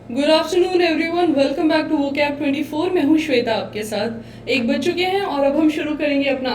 Good afternoon everyone, welcome back to vocab 24। मैं हूं श्वेता आपके साथ। एक बज चुके हैं और अब हम शुरू करेंगे अपना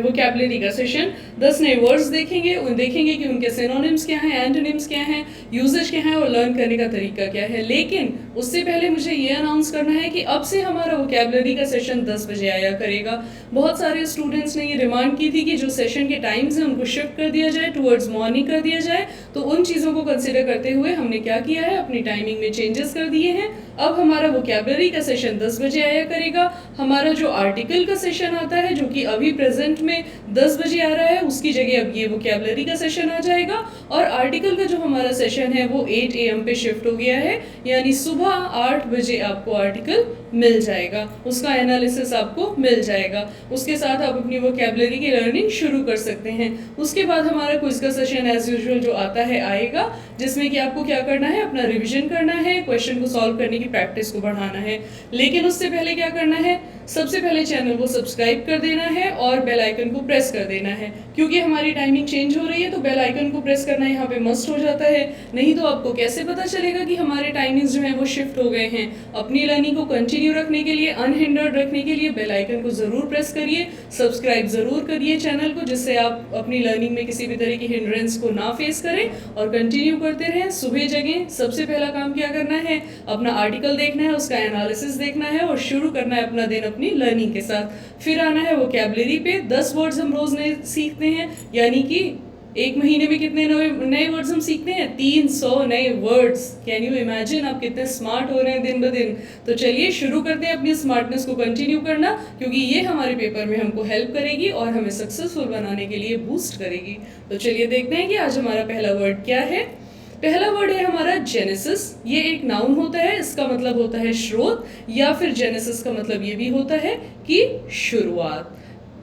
वोकैबुलरी का सेशन। 10 नए वर्ड्स देखेंगे कि उनके सिनोनिम्स क्या हैं, एंटोनिम्स क्या हैं, यूजेज क्या हैं और लर्न करने का तरीका क्या है। लेकिन उससे पहले मुझे ये अनाउंस करना है कि अब से हमारा वोकैबुलरी का सेशन 10 बजे आया करेगा। बहुत सारे स्टूडेंट्स ने ये डिमांड की थी कि जो सेशन के टाइम्स हैं उनको शिफ्ट कर दिया जाए, टुवर्ड्स मॉर्निंग कर दिया जाए। तो उन चीज़ों को कंसिडर करते हुए हमने क्या किया है, अपनी टाइमिंग में चेंजेस कर दिए हैं। अब हमारा वोकैबुलरी का सेशन 10 बजे आया करेगा। हमारा जो आर्टिकल का सेशन आता है, जो कि अभी प्रेजेंट में 10 बजे आ रहा है, उसकी जगह अब ये वोकैबुलरी का सेशन आ जाएगा। और आर्टिकल का जो हमारा सेशन है वो 8 AM पे शिफ्ट हो गया है, यानी सुबह 8 बजे आपको आर्टिकल मिल जाएगा, उसका एनालिसिस आपको मिल जाएगा। उसके साथ आप अपनी वोकैबुलरी की लर्निंग शुरू कर सकते हैं। उसके बाद हमारा क्विज का सेशन एज यूजुअल जो आता है आएगा, जिसमें कि आपको क्या करना है, अपना रिवीजन करना है, क्वेश्चन को सॉल्व करने की प्रैक्टिस को बढ़ाना है। लेकिन उससे पहले क्या करना है, सबसे पहले चैनल को सब्सक्राइब कर देना है और बेल आइकन को प्रेस कर देना है। क्योंकि हमारी टाइमिंग चेंज हो रही है तो बेल आइकन को प्रेस करना यहाँ पे मस्ट हो जाता है। नहीं तो आपको कैसे पता चलेगा कि हमारे टाइमिंग्स जो हैं वो शिफ्ट हो गए हैं। अपनी लर्निंग को कंटिन्यू रखने के लिए, अनहिंडर्ड रखने के लिए बेल आइकन को ज़रूर प्रेस करिए, सब्सक्राइब ज़रूर करिए चैनल को, जिससे आप अपनी लर्निंग में किसी भी तरह की हिंड्रेंस को ना फेस करें और कंटिन्यू करते रहें। सुबह जगें, सबसे पहला काम क्या करना है, अपना आर्टिकल देखना है, उसका एनालिसिस देखना है और शुरू करना है अपना दिन अपनी लर्निंग के साथ। फिर आना है वोकैबुलरी पे। 10 वर्ड्स हम रोज नए सीखते हैं, यानी कि एक महीने में कितने नए वर्ड्स हम सीखते हैं, 300 नए वर्ड्स। कैन यू इमेजिन आप कितने स्मार्ट हो रहे हैं दिन ब दिन। तो चलिए शुरू करते हैं अपनी स्मार्टनेस को कंटिन्यू करना, क्योंकि ये हमारे पेपर में हमको हेल्प करेगी और हमें सक्सेसफुल बनाने के लिए बूस्ट करेगी। तो चलिए देखते हैं कि आज हमारा पहला वर्ड क्या है। पहला वर्ड है हमारा जेनेसिस। ये एक नाउन होता है, इसका मतलब होता है स्रोत, या फिर जेनेसिस का मतलब ये भी होता है कि शुरुआत।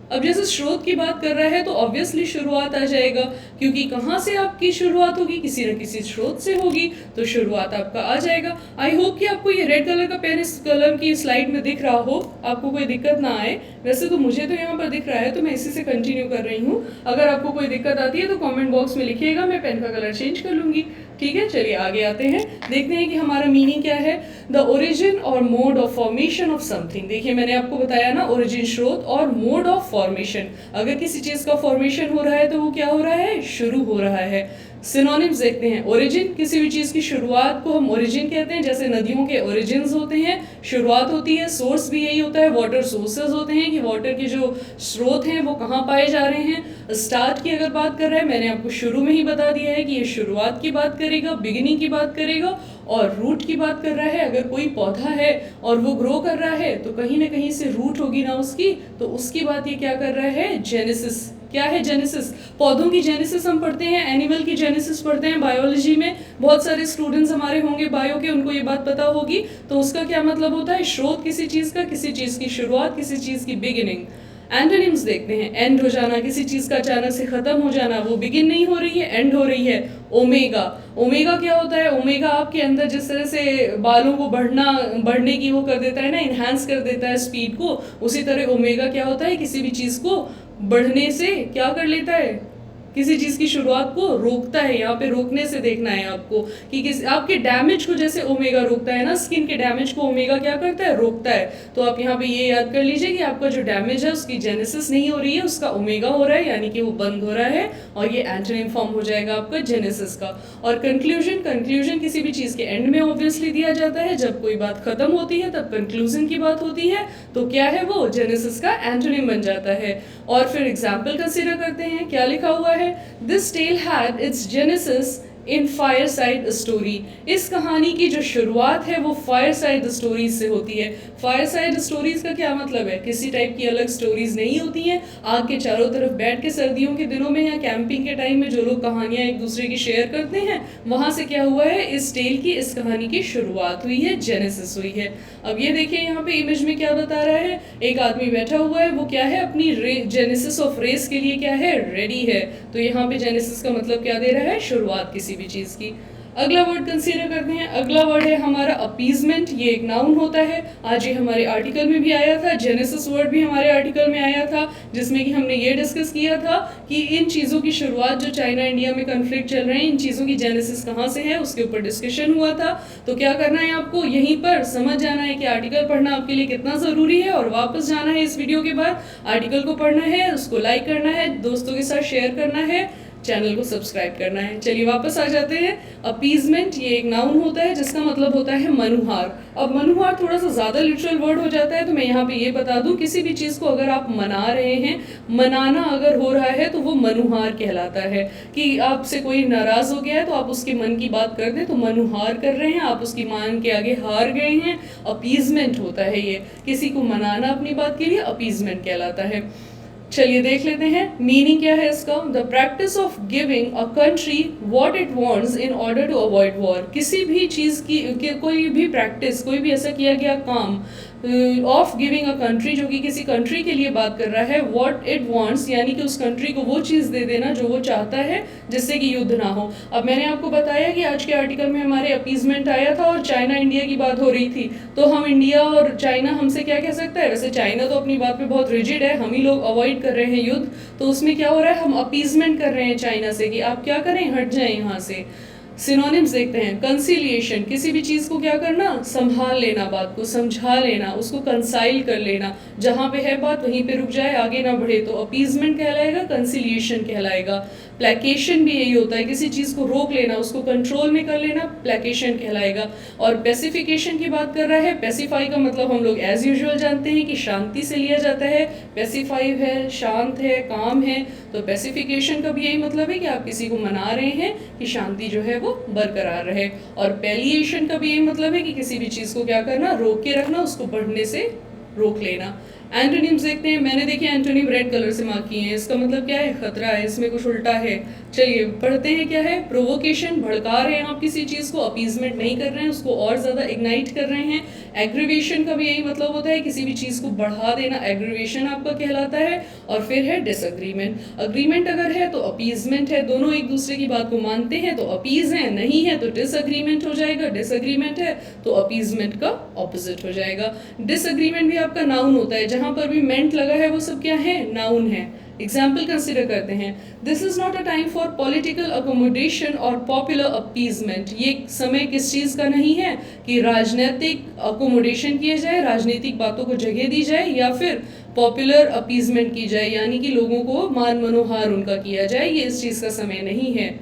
अब जैसे स्रोत की बात कर रहा है तो ऑब्वियसली शुरुआत आ जाएगा, क्योंकि कहाँ से आपकी शुरुआत होगी, किसी न किसी स्रोत से होगी, तो शुरुआत आपका आ जाएगा। आई होप कि आपको ये रेड कलर का पेन इस कलर की स्लाइड में दिख रहा हो, आपको कोई दिक्कत ना आए। वैसे तो मुझे तो यहाँ पर दिख रहा है, तो मैं इसी से कंटिन्यू कर रही हूँ। अगर आपको कोई दिक्कत आती है तो कॉमेंट बॉक्स में लिखिएगा, मैं पेन का कलर चेंज कर लूँगी। ठीक है, चलिए आगे आते हैं, देखते हैं कि हमारा मीनिंग क्या है। द ओरिजिन और mode of formation of something. देखिए मैंने आपको बताया ना, ओरिजिन स्रोत और मोड ऑफ फॉर्मेशन। अगर किसी चीज का फॉर्मेशन हो रहा है तो वो क्या हो रहा है, शुरू हो रहा है। सिनोनिम्स देखते हैं। ओरिजिन, किसी भी चीज की शुरुआत को हम ओरिजिन कहते हैं। जैसे नदियों के ओरिजिन्स होते हैं, शुरुआत होती है। सोर्स भी यही होता है, वाटर सोर्सेज होते हैं कि वाटर के जो स्रोत हैं वो कहाँ पाए जा रहे हैं। स्टार्ट की अगर बात कर रहे हैं, मैंने आपको शुरू में ही बता दिया है कि ये शुरुआत की बात करेगा, बिगिनिंग की बात करेगा। और रूट की बात कर रहा है, अगर कोई पौधा है और वो ग्रो कर रहा है तो कहीं ना कहीं से रूट होगी ना उसकी, तो उसकी बात ये क्या कर रहा है, जेनेसिस। क्या है जेनेसिस? पौधों की जेनेसिस हम पढ़ते हैं, एनिमल की जेनेसिस पढ़ते हैं बायोलॉजी में। बहुत सारे स्टूडेंट्स हमारे होंगे बायो के, उनको ये बात पता होगी। तो उसका क्या मतलब होता है, स्रोत किसी चीज का, किसी चीज की शुरुआत, किसी चीज की बिगिनिंग। एंटोनिम्स देखते हैं। एंड हो जाना, किसी चीज का अचानक से खत्म हो जाना, वो बिगिन नहीं हो रही है, एंड हो रही है। ओमेगा, ओमेगा क्या होता है, ओमेगा आपके अंदर जिस तरह से बालों को बढ़ने की वो कर देता है ना, इन्हांस कर देता है स्पीड को, उसी तरह ओमेगा क्या होता है, किसी भी चीज को बढ़ने से क्या कर लेता है, किसी चीज की शुरुआत को रोकता है। यहाँ पे रोकने से देखना है आपको कि किस आपके डैमेज को जैसे ओमेगा रोकता है ना, स्किन के डैमेज को ओमेगा क्या करता है, रोकता है। तो आप यहाँ पे ये याद कर लीजिए कि आपका जो डैमेज है उसकी जेनेसिस नहीं हो रही है, उसका ओमेगा हो रहा है, यानी कि वो बंद हो रहा है। और ये एंटोनिम फॉर्म हो जाएगा आपका जेनेसिस का। और कंक्लूजन, कंक्लूजन किसी भी चीज के एंड में ऑब्वियसली दिया जाता है। जब कोई बात खत्म होती है तब कंक्लूजन की बात होती है, तो क्या है वो, जेनेसिस का एंटोनिम बन जाता है। और फिर एग्जाम्पल कंसिडर करते हैं, क्या लिखा हुआ है, This tale had its genesis in fireside story. इस कहानी की जो शुरुआत है वो फायरसाइड स्टोरीज से होती है। फायरसाइड स्टोरीज का क्या मतलब है, किसी टाइप की अलग स्टोरीज नहीं होती हैं। आग के चारों तरफ बैठ के सर्दियों के दिनों में या कैंपिंग के टाइम में जो लोग कहानियां एक दूसरे की शेयर करते हैं, वहां से क्या हुआ है, इस टेल की, इस कहानी की शुरुआत हुई है, जेनेसिस हुई है। अब ये देखिए यहाँ पे इमेज में क्या बता रहा है, एक आदमी बैठा हुआ है, वो क्या है, अपनी जेनेसिस ऑफ रेस के लिए क्या है, रेडी है। तो यहाँ पे जेनेसिस का मतलब क्या दे रहा है, शुरुआत किसी भी चीज की। अगला वर्ड कंसीडर करते हैं। अगला वर्ड है हमारा अपीजमेंट। ये एक नाउन होता है। आज ये हमारे आर्टिकल में भी आया था, जेनेसिस वर्ड भी हमारे आर्टिकल में आया था, जिसमें कि हमने ये डिस्कस किया था कि इन चीज़ों की शुरुआत, जो चाइना इंडिया में कन्फ्लिक्ट चल रहे हैं, इन चीज़ों की जेनेसिस कहाँ से है, उसके ऊपर डिस्कशन हुआ था। तो क्या करना है आपको, यहीं पर समझ जाना है कि आर्टिकल पढ़ना आपके लिए कितना ज़रूरी है, और वापस जाना है इस वीडियो के बाद, आर्टिकल को पढ़ना है, उसको लाइक करना है, दोस्तों के साथ शेयर करना है, चैनल को सब्सक्राइब करना है। चलिए वापस आ जाते हैं। अपीजमेंट ये एक नाउन होता है जिसका मतलब होता है मनुहार। अब मनुहार थोड़ा सा ज़्यादा लिटरल वर्ड हो जाता है, तो मैं यहाँ पे ये बता दूँ, किसी भी चीज़ को अगर आप मना रहे हैं, मनाना अगर हो रहा है तो वो मनुहार कहलाता है। कि आपसे कोई नाराज़ हो गया है तो आप उसके मन की बात कर दें तो मनुहार कर रहे हैं, आप उसकी मान के आगे हार गए हैं। अपीजमेंट होता है ये, किसी को मनाना अपनी बात के लिए अपीजमेंट कहलाता है। चलिए देख लेते हैं मीनिंग क्या है इसका। The practice of giving a country what it wants in order to avoid war. किसी भी चीज़ की कोई भी प्रैक्टिस, कोई भी ऐसा किया गया काम ऑफ गिविंग अ कंट्री, जो कि किसी कंट्री के लिए बात कर रहा है, व्हाट इट वांट्स यानी कि उस कंट्री को वो चीज़ दे देना जो वो चाहता है, जिससे कि युद्ध ना हो। अब मैंने आपको बताया कि आज के आर्टिकल में हमारे अपीजमेंट आया था और चाइना इंडिया की बात हो रही थी, तो हम इंडिया और चाइना हमसे क्या कह सकता है। वैसे चाइना तो अपनी बात पे बहुत रिजिड है, हम ही लोग अवॉइड कर रहे हैं युद्ध, तो उसमें क्या हो रहा है, हम अपीजमेंट कर रहे हैं चाइना से कि आप क्या करें, हट जाएं यहाँ से। सिनोनिम्स देखते हैं। कंसिलिएशन, किसी भी चीज़ को क्या करना, संभाल लेना, बात को समझा लेना, उसको कंसाइल कर लेना, जहाँ पे है बात वहीं पे रुक जाए, आगे ना बढ़े, तो अपीजमेंट कहलाएगा, कंसिलिएशन कहलाएगा। प्लेकेशन भी यही होता है, किसी चीज़ को रोक लेना, उसको कंट्रोल में कर लेना, प्लेकेशन कहलाएगा। और पेसिफिकेशन की बात कर रहा है। पेसिफाई का मतलब हम लोग एज यूजुअल जानते हैं कि शांति से लिया जाता है। पेसिफाई है, शांत है, काम है, तो पेसिफिकेशन का भी यही मतलब है कि आप किसी को मना रहे हैं कि शांति जो है वो बरकरार रहे। और पैलिएशन का भी यही मतलब है कि किसी भी चीज़ को क्या करना, रोक के रखना, उसको बढ़ने से रोक लेना। एंटोनिम्स देखते हैं। मैंने देखे एंटोनिम रेड कलर से मार्क किए हैं, इसका मतलब क्या है, खतरा है, इसमें कुछ उल्टा है। चलिए पढ़ते हैं क्या है। प्रोवोकेशन, भड़का रहे हैं आप किसी चीज़ को, अपीजमेंट नहीं कर रहे हैं, उसको और ज़्यादा इग्नाइट कर रहे हैं। एग्रीवेशन का भी यही मतलब होता है, किसी भी चीज़ को बढ़ा देना, एग्रीवेशन आपका कहलाता है। और फिर है डिसएग्रीमेंट। अग्रीमेंट अगर है तो अपीजमेंट है, दोनों एक दूसरे की बात को मानते हैं तो अपीज है, नहीं है तो डिसएग्रीमेंट हो जाएगा, डिसएग्रीमेंट है तो अपीजमेंट का ऑपोजिट हो जाएगा। डिसएग्रीमेंट भी आपका नाउन होता है, जहां पर भी मेंट लगा है वो सब क्या है, नाउन है। एग्जाम्पल कंसिडर करते हैं। This is not a time for political accommodation और पॉपुलर अपीजमेंट। ये समय किस चीज़ का नहीं है कि राजनीतिक अकोमोडेशन किए जाए, राजनीतिक बातों को जगह दी जाए, या फिर पॉपुलर अपीजमेंट की जाए, यानी कि लोगों को मान मनोहार उनका किया जाए, ये इस चीज़ का समय नहीं है।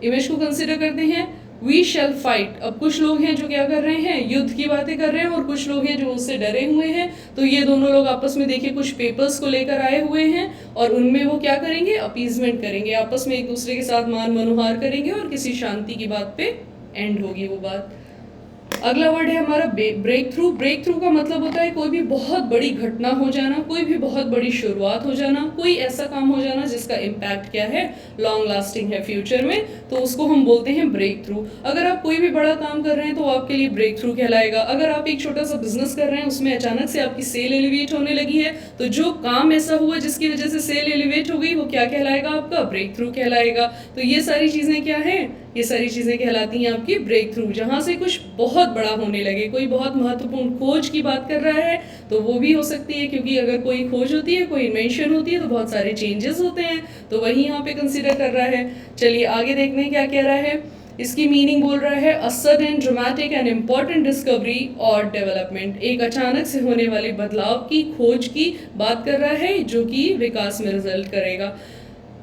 इमेज को कंसिडर करते हैं। We shall fight. अब कुछ लोग हैं जो क्या कर रहे हैं, युद्ध की बातें कर रहे हैं, और कुछ लोग हैं जो उससे डरे हुए हैं। तो ये दोनों लोग आपस में देखिए कुछ पेपर्स को लेकर आए हुए हैं, और उनमें वो क्या करेंगे, अपीजमेंट करेंगे, आपस में एक दूसरे के साथ मान मनोहार करेंगे, और किसी शांति की बात पे एंड होगी वो बात। अगला वर्ड है हमारा ब्रेक थ्रू। ब्रेक थ्रू का मतलब होता है कोई भी बहुत बड़ी घटना हो जाना, कोई भी बहुत बड़ी शुरुआत हो जाना, कोई ऐसा काम हो जाना जिसका इम्पैक्ट क्या है, लॉन्ग लास्टिंग है फ्यूचर में, तो उसको हम बोलते हैं ब्रेक थ्रू। अगर आप कोई भी बड़ा काम कर रहे हैं तो आपके लिए ब्रेक थ्रू कहलाएगा। अगर आप एक छोटा सा बिजनेस कर रहे हैं, उसमें अचानक से आपकी सेल एलिवेट होने लगी है, तो जो काम ऐसा हुआ जिसकी वजह से सेल एलिवेट हो गई, वो क्या कहलाएगा, आपका ब्रेक थ्रू कहलाएगा। तो ये सारी चीज़ें क्या है, ये सारी चीज़ें कहलाती हैं आपकी ब्रेक थ्रू। जहाँ से कुछ बहुत बड़ा होने लगे, कोई बहुत महत्वपूर्ण खोज की बात कर रहा है तो वो भी हो सकती है, क्योंकि अगर कोई खोज होती है, कोई इन्वेंशन होती है, तो बहुत सारे चेंजेस होते हैं, तो वही यहाँ पे कंसिडर कर रहा है। चलिए आगे देखते हैं क्या कह रहा है। इसकी मीनिंग बोल रहा है a sudden dramatic and important discovery और डेवलपमेंट। एक अचानक से होने वाले बदलाव की, खोज की बात कर रहा है, जो कि विकास में रिजल्ट करेगा।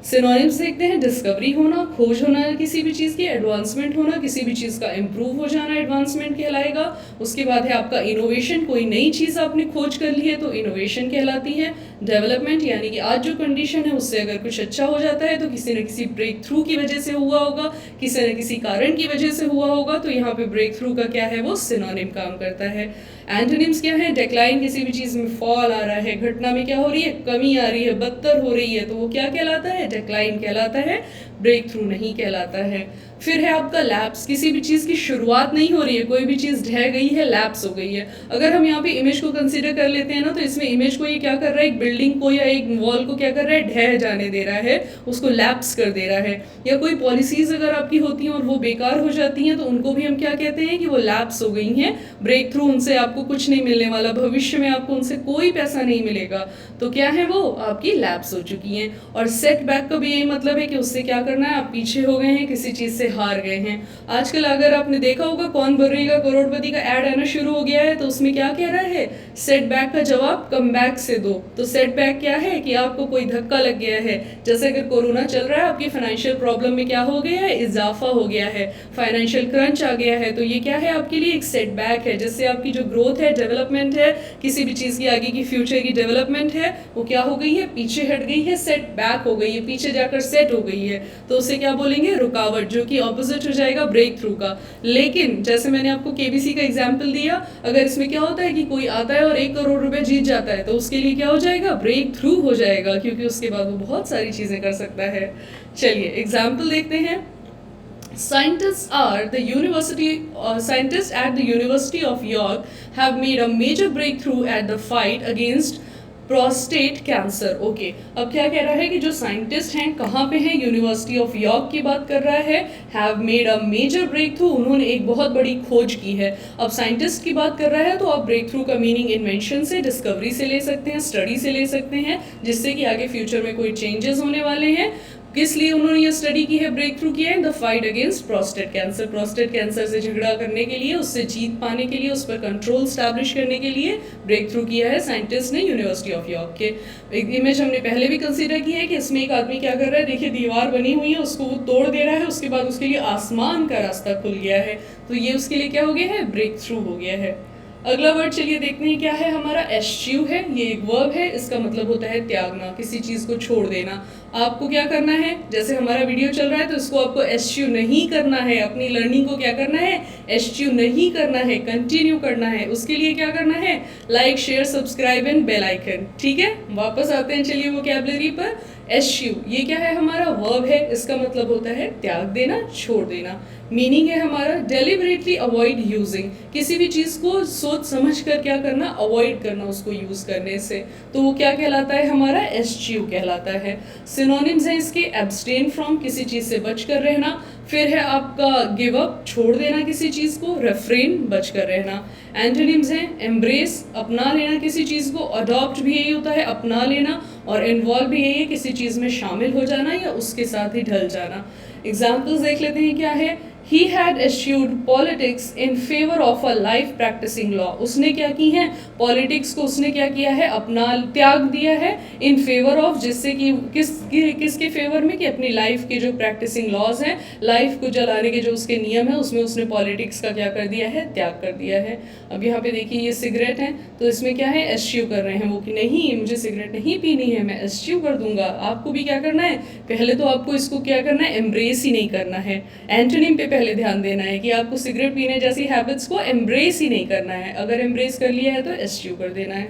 सिनोनिम्स देखते हैं। डिस्कवरी होना, खोज होना किसी भी चीज़ की, एडवांसमेंट होना, किसी भी चीज़ का इम्प्रूव हो जाना, एडवांसमेंट कहलाएगा। उसके बाद है आपका इनोवेशन, कोई नई चीज़ आपने खोज कर ली है तो इनोवेशन कहलाती है। डेवलपमेंट यानी कि आज जो कंडीशन है उससे अगर कुछ अच्छा हो जाता है तो किसी न किसी ब्रेक थ्रू की वजह से हुआ होगा, किसी न किसी कारण की वजह से हुआ होगा, तो यहाँ पे ब्रेक थ्रू का क्या है, वो सिनोनिम काम करता है। एंटोनिम्स क्या है। डिक्लाइन, किसी भी चीज़ में फॉल आ रहा है, घटना में क्या हो रही है, कमी आ रही है, बदतर हो रही है, तो वो क्या कहलाता है, डिक्लाइन कहलाता है। ब्रेक थ्रू नहीं कहलाता है। फिर है आपका लैप्स, किसी भी चीज़ की शुरुआत नहीं हो रही है, कोई भी चीज़ ढह गई है, लैप्स हो गई है। अगर हम यहाँ पे इमेज को कंसीडर कर लेते हैं ना, तो इसमें इमेज को ये क्या कर रहा है, एक बिल्डिंग को या एक वॉल को क्या कर रहा है, ढह जाने दे रहा है, उसको लैप्स कर दे रहा है। या कोई पॉलिसीज़ अगर आपकी होती हैं और वो बेकार हो जाती हैं, तो उनको भी हम क्या कहते हैं कि वो लैप्स हो गई हैं, ब्रेक थ्रू उनसे आपको कुछ नहीं मिलने वाला, भविष्य में आपको उनसे कोई पैसा नहीं मिलेगा, तो क्या है वो आपकी लैप्स हो चुकी हैं। और सेटबैक का भी यही मतलब है कि उससे क्या करना है, आप पीछे हो गए हैं, किसी चीज़ से हार गए हैं। आजकल अगर आपने देखा होगा कौन बनेगा करोड़पति का ऐड आना शुरू हो गया है, तो उसमें क्या कह रहा है, सेटबैक का जवाब कम बैक से दो। तो सेटबैक क्या है कि आपको कोई धक्का लग गया है, जैसे अगर कोरोना चल रहा है, आपकी फाइनेंशियल प्रॉब्लम में क्या हो गया है, इजाफा हो गया है, फाइनेंशियल क्रंच आ गया है, तो ये क्या है आपके लिए एक सेटबैक है, जिससे आपकी जो ग्रोथ है, डेवलपमेंट है, किसी भी चीज़ की आगे की फ्यूचर की डेवलपमेंट है, वो क्या हो गई है, पीछे हट गई है, सेटबैक हो गई है, पीछे जाकर सेट हो गई है। तो उसे क्या बोलेंगे, रुकावट, जो कि ऑपोजिट हो जाएगा ब्रेक थ्रू का। लेकिन जैसे मैंने आपको केबीसी का एग्जाम्पल दिया, अगर इसमें क्या होता है कि कोई आता है और 1 करोड़ रुपए जीत जाता है, तो उसके लिए क्या हो जाएगा, ब्रेक थ्रू हो जाएगा, क्योंकि उसके बाद वो बहुत सारी चीज़ें कर सकता है। चलिए एग्जाम्पल देखते हैं। Scientists at the University of York have made a major breakthrough at the fight against prostate cancer. Okay, अब क्या कह रहा है कि जो साइंटिस्ट हैं कहाँ पे हैं, यूनिवर्सिटी ऑफ यॉर्क की बात कर रहा है। Have made a major breakthrough, उन्होंने एक बहुत बड़ी खोज की है। अब साइंटिस्ट की बात कर रहा है, तो आप ब्रेक थ्रू का मीनिंग इन्वेंशन से, डिस्कवरी से ले सकते हैं, स्टडी से ले सकते हैं, जिससे कि आगे फ्यूचर में कोई चेंजेस होने वाले हैं। किस लिए उन्होंने ये स्टडी की है, ब्रेक थ्रू किया है, the fight against prostate cancer, prostate cancer से झगड़ा करने के लिए, उससे जीत पाने के लिए, उस पर कंट्रोल स्टैब्लिश करने के लिए ब्रेक थ्रू किया है साइंटिस्ट ने यूनिवर्सिटी ऑफ यॉर्क के। एक इमेज हमने पहले भी कंसीडर की है कि इसमें एक आदमी क्या कर रहा है, देखिए दीवार बनी हुई है, उसको वो तोड़ दे रहा है, उसके बाद उसके लिए आसमान का रास्ता खुल गया है, तो ये उसके लिए क्या हो गया है, ब्रेक थ्रू हो गया है। अगला वर्ड चलिए देखते हैं क्या है हमारा, एश्च्यू है, ये एक वर्ब है, इसका मतलब होता है त्यागना, किसी चीज़ को छोड़ देना। आपको क्या करना है, जैसे हमारा वीडियो चल रहा है, तो इसको आपको एश्च्यू नहीं करना है, अपनी लर्निंग को क्या करना है, एश्च्यू नहीं करना है, कंटिन्यू करना है। उसके लिए क्या करना है, like share subscribe and bell icon. ठीक है, वापस आते हैं चलिए वोकैबुलरी पर। एश्च्यू ये क्या है, हमारा वर्ब है, इसका मतलब होता है त्याग देना, छोड़ देना। मीनिंग है हमारा डेलिबरेटली अवॉइड यूजिंग, किसी भी चीज़ को सोच समझ कर क्या करना, अवॉइड करना उसको यूज़ करने से, तो वो क्या कहलाता है, हमारा एश्च्यू कहलाता है। सिनोनिम्स हैं इसके, एब्सटेन फ्रॉम, किसी चीज़ से बच कर रहना, फिर है आपका गिव अप, छोड़ देना किसी चीज़ को, रेफ्रेन, बच कर रहना। एंटोनिम्स हैं, एम्ब्रेस, अपना लेना किसी चीज़ को, अडॉप्ट भी यही होता है, अपना लेना, और इन्वॉल्व भी यही है, किसी चीज़ में शामिल हो जाना या उसके साथ ही ढल जाना। एग्जाम्पल्स देख लेते हैं क्या है। He had eschewed politics in favor of a life practicing law. उसने क्या की है, पॉलिटिक्स को उसने क्या किया है, अपना त्याग दिया है, इन फेवर ऑफ, जिससे कि किसके फेवर में, कि अपनी लाइफ के जो प्रैक्टिसिंग लॉज हैं, लाइफ को चलाने के जो उसके नियम हैं, उसमें उसने पॉलिटिक्स का क्या कर दिया है, त्याग कर दिया है। अब यहाँ पे देखिए ये सिगरेट है, तो इसमें क्या है, एश्च्यू कर रहे हैं वो कि नहीं मुझे सिगरेट नहीं पीनी है, मैं एश्च्यू कर दूंगा। आपको भी क्या करना है, पहले तो आपको इसको क्या करना है, एम्ब्रेस ही नहीं करना है। एंटोनिम पे पहले ध्यान देना है कि आपको सिगरेट पीने जैसी हैबिट्स को एम्ब्रेस ही नहीं करना है, अगर एम्ब्रेस कर लिया है तो एश्च्यू कर देना है।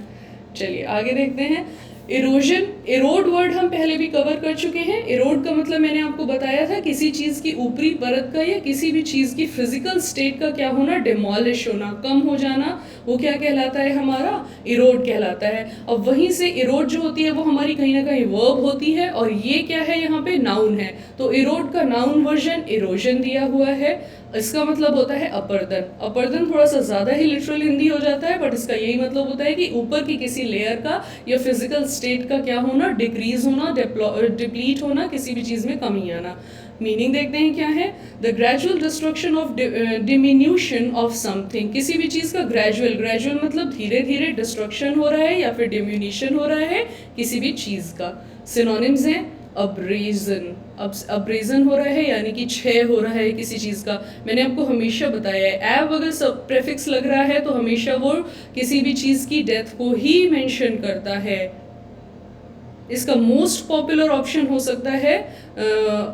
चलिए आगे देखते हैं। इरोजन, इरोड वर्ड हम पहले भी कवर कर चुके हैं। इरोड का मतलब मैंने आपको बताया था, किसी चीज़ की ऊपरी परत का या किसी भी चीज़ की फिजिकल स्टेट का क्या होना, डिमोलिश होना, कम हो जाना, वो क्या कहलाता है, हमारा इरोड कहलाता है। अब वहीं से इरोड जो होती है वो हमारी कहीं ना कहीं वर्ब होती है, और ये क्या है, यहाँ पे नाउन है, तो इरोड का नाउन वर्जन इरोजन दिया हुआ है। इसका मतलब होता है अपर्दन। अपर्दन थोड़ा सा ज़्यादा ही लिटरल हिंदी हो जाता है, बट इसका यही मतलब होता है कि ऊपर की किसी लेयर का या फिजिकल स्टेट का क्या होना, डिक्रीज होना, डिप्लीट होना, किसी भी चीज़ में कमी आना। मीनिंग देखते हैं क्या है, the gradual destruction of diminution of something, किसी भी चीज़ का ग्रेजुअल, ग्रेजुअल मतलब धीरे धीरे डिस्ट्रक्शन हो रहा है या फिर डिमिन्यूशन हो रहा है किसी भी चीज़ का। सिनोनिम्स हैं, अब्रेजन, अब अब्रेजन हो रहा है यानी कि क्षय हो रहा है किसी चीज़ का। मैंने आपको हमेशा बताया है, एब अगर सब प्रेफिक्स लग रहा है तो हमेशा वो किसी भी चीज़ की डेथ को ही मेंशन करता है। इसका मोस्ट पॉपुलर ऑप्शन हो सकता है